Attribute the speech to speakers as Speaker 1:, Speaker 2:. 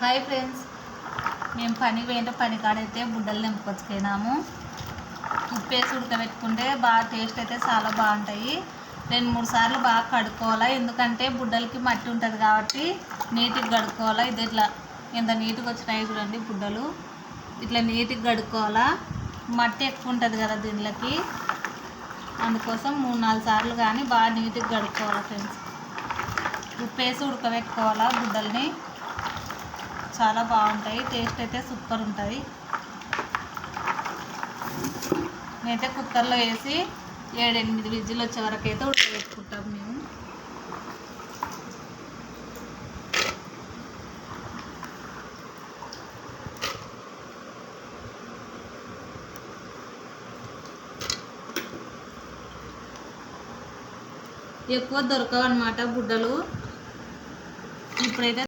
Speaker 1: Hi friends, మేము పనికి పోయిన పని కాడైతే బుడ్డలు నింపుకొచ్చుకున్నాము. ఉప్పేసి ఉడకబెట్టుకుంటే బాగా టేస్ట్ అయితే చాలా బాగుంటాయి. 2-3 సార్లు బాగా కడుక్కోవాలా, ఎందుకంటే బుడ్డలకి మట్టి ఉంటుంది కాబట్టి నీట్గా కడుక్కోవాలా. ఇది ఇట్లా ఎంత నీట్గా వచ్చినాయి చూడండి బుడ్డలు. ఇట్లా నీట్గా కడుక్కోవాలా, మట్టి ఎక్కువ ఉంటుంది కదా దీనికి, అందుకోసం 3-4 సార్లు కానీ బాగా నీట్గా కడుక్కోవాలి ఫ్రెండ్స్. ఉప్పేసి ఉడకబెట్టుకోవాలా బుడ్డల్ని, చాలా బాగుంటాయి. టేస్ట్ అయితే సూపర్ ఉంటుంది. నేనైతే కుక్కర్లో వేసి 7-8 విజిల్ వచ్చే వరకు అయితే ఉడకబెట్టుకుంటాం మేము. ఎక్కువ దొరకవు అన్నమాట బుడ్డలు. ఇప్పుడైతే